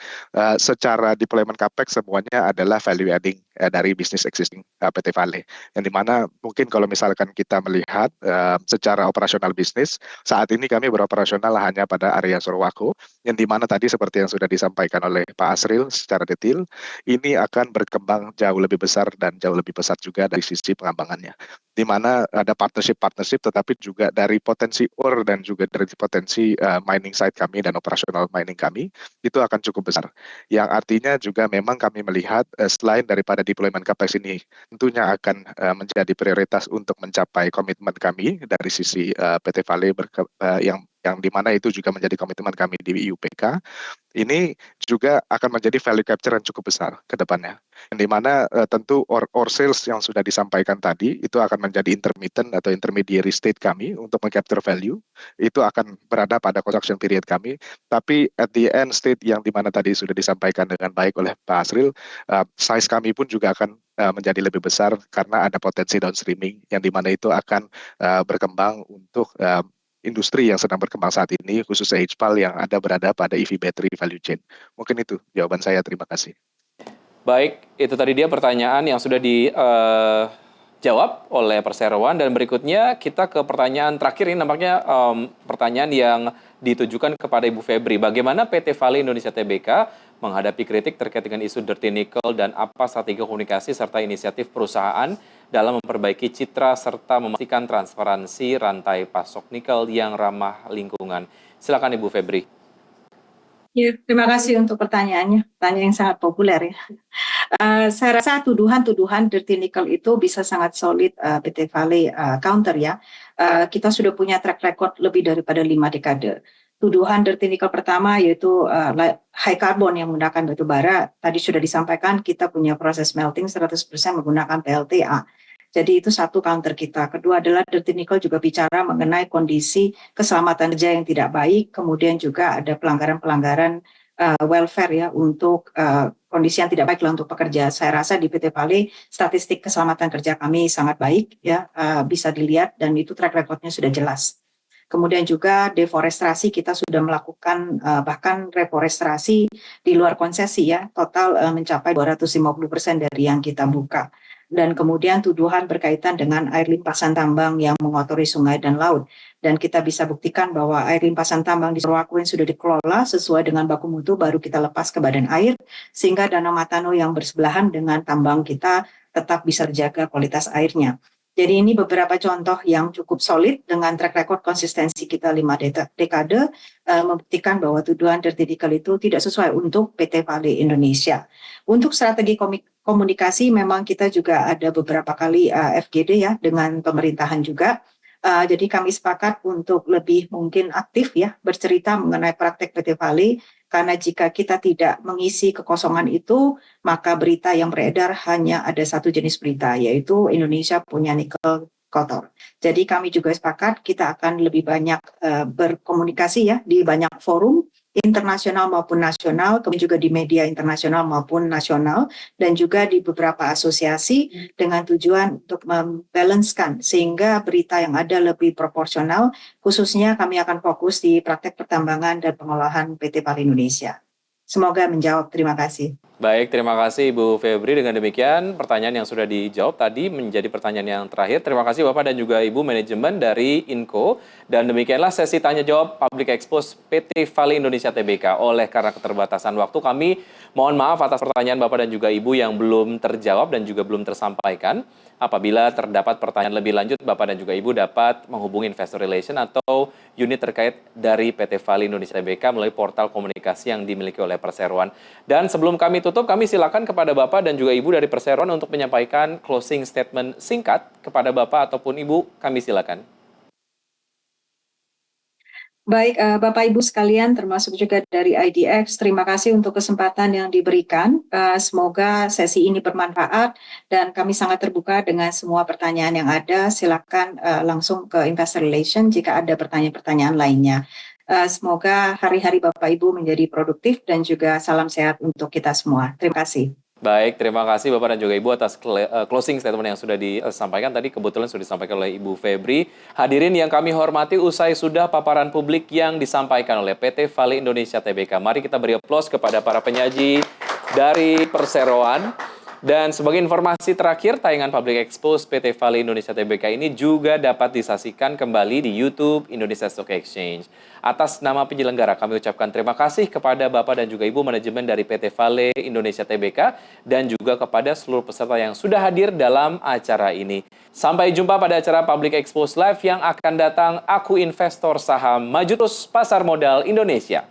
secara deployment capex semuanya adalah value adding dari bisnis existing PT Vale, yang dimana mungkin kalau misalkan kita melihat secara operasional bisnis saat ini kami beroperasional hanya pada area Sorowako, yang dimana tadi seperti yang sudah disampaikan oleh Pak Asril secara detail, ini akan berkembang jauh lebih besar dan jauh lebih pesat juga dari sisi pengembangannya, di mana ada partnership tetapi juga dari potensi ore dan juga dari potensi mining site kami dan operasional mining kami itu akan cukup besar, yang artinya juga memang kami melihat selain daripada deployment capex ini tentunya akan menjadi prioritas untuk mencapai komitmen kami dari sisi PT Vale yang dimana itu juga menjadi komitmen kami di IUPK. Ini juga akan menjadi value capture yang cukup besar ke depannya, yang dimana tentu ore sales yang sudah disampaikan tadi itu akan menjadi intermittent atau intermediary state kami untuk mengcapture value, itu akan berada pada construction period kami, tapi at the end state yang dimana tadi sudah disampaikan dengan baik oleh Pak Asril, size kami pun juga akan menjadi lebih besar karena ada potensi downstreaming yang dimana itu akan berkembang untuk industri yang sedang berkembang saat ini, khususnya HPAL yang berada pada EV battery value chain. Mungkin itu jawaban saya, terima kasih. Baik, itu tadi dia pertanyaan yang sudah dijawab oleh perseroan, dan berikutnya kita ke pertanyaan terakhir. Ini nampaknya pertanyaan yang ditujukan kepada Ibu Febri. Bagaimana PT Vale Indonesia Tbk menghadapi kritik terkait dengan isu dirty nickel, dan apa strategi komunikasi serta inisiatif perusahaan dalam memperbaiki citra serta memastikan transparansi rantai pasok nikel yang ramah lingkungan. Silakan Ibu Febri. Ya, terima kasih untuk pertanyaannya. Pertanyaan yang sangat populer ya. Saya rasa tuduhan-tuduhan dirty nickel itu bisa sangat solid PT Vale counter ya. Kita sudah punya track record lebih daripada 5 dekade. Tuduhan dirty nickel pertama yaitu high carbon yang menggunakan batu bara. Tadi sudah disampaikan kita punya proses smelting 100% menggunakan PLTA. Jadi itu satu counter kita. Kedua adalah dirty nickel juga bicara mengenai kondisi keselamatan kerja yang tidak baik. Kemudian juga ada pelanggaran-pelanggaran welfare ya untuk kondisi yang tidak baik lah untuk pekerja. Saya rasa di PT Vale statistik keselamatan kerja kami sangat baik ya, bisa dilihat dan itu track recordnya sudah jelas. Kemudian juga deforestasi kita sudah melakukan bahkan reforestasi di luar konsesi ya, total mencapai 250% dari yang kita buka. Dan kemudian tuduhan berkaitan dengan air limpasan tambang yang mengotori sungai dan laut. Dan kita bisa buktikan bahwa air limpasan tambang di Sorowako yang sudah dikelola sesuai dengan baku mutu baru kita lepas ke badan air, sehingga Danau Matano yang bersebelahan dengan tambang kita tetap bisa terjaga kualitas airnya. Jadi ini beberapa contoh yang cukup solid dengan track record konsistensi kita 5 dekade membuktikan bahwa tuduhan dirty nickel itu tidak sesuai untuk PT Vale Indonesia. Untuk strategi komunikasi memang kita juga ada beberapa kali FGD ya dengan pemerintahan juga. Jadi kami sepakat untuk lebih mungkin aktif ya bercerita mengenai praktek PT Vale Karena jika kita tidak mengisi kekosongan itu, maka berita yang beredar hanya ada satu jenis berita, yaitu Indonesia punya nikel kotor. Jadi kami juga sepakat kita akan lebih banyak berkomunikasi ya di banyak forum internasional maupun nasional, kemudian juga di media internasional maupun nasional, dan juga di beberapa asosiasi dengan tujuan untuk membalancekan sehingga berita yang ada lebih proporsional, khususnya kami akan fokus di praktek pertambangan dan pengolahan PT PAL Indonesia. Semoga menjawab. Terima kasih. Baik, terima kasih Ibu Febri. Dengan demikian, pertanyaan yang sudah dijawab tadi menjadi pertanyaan yang terakhir. Terima kasih Bapak dan juga Ibu manajemen dari INCO. Dan demikianlah sesi tanya-jawab Public Expose PT Vale Indonesia Tbk. Oleh karena keterbatasan waktu, kami mohon maaf atas pertanyaan Bapak dan juga Ibu yang belum terjawab dan juga belum tersampaikan. Apabila terdapat pertanyaan lebih lanjut, Bapak dan juga Ibu dapat menghubungi Investor Relation atau unit terkait dari PT Vale Indonesia Tbk melalui portal komunikasi yang dimiliki oleh Perseroan. Dan sebelum kami tutup, kami silakan kepada Bapak dan juga Ibu dari Perseroan untuk menyampaikan closing statement singkat kepada Bapak ataupun Ibu. Kami silakan. Baik, Bapak Ibu sekalian, termasuk juga dari IDX, terima kasih untuk kesempatan yang diberikan. Semoga sesi ini bermanfaat dan kami sangat terbuka dengan semua pertanyaan yang ada. Silakan langsung ke Investor Relation jika ada pertanyaan-pertanyaan lainnya. Semoga hari-hari Bapak Ibu menjadi produktif dan juga salam sehat untuk kita semua. Terima kasih. Baik, terima kasih Bapak dan juga Ibu atas closing statement yang sudah disampaikan tadi. Kebetulan sudah disampaikan oleh Ibu Febri. Hadirin yang kami hormati, usai sudah paparan publik yang disampaikan oleh PT Vale Indonesia Tbk. Mari kita beri aplaus kepada para penyaji dari Perseroan. Dan sebagai informasi terakhir, tayangan Public Expose PT Vale Indonesia Tbk ini juga dapat disaksikan kembali di YouTube Indonesia Stock Exchange. Atas nama penyelenggara, kami ucapkan terima kasih kepada Bapak dan juga Ibu manajemen dari PT Vale Indonesia Tbk dan juga kepada seluruh peserta yang sudah hadir dalam acara ini. Sampai jumpa pada acara Public Expose Live yang akan datang. Aku investor saham maju terus pasar modal Indonesia.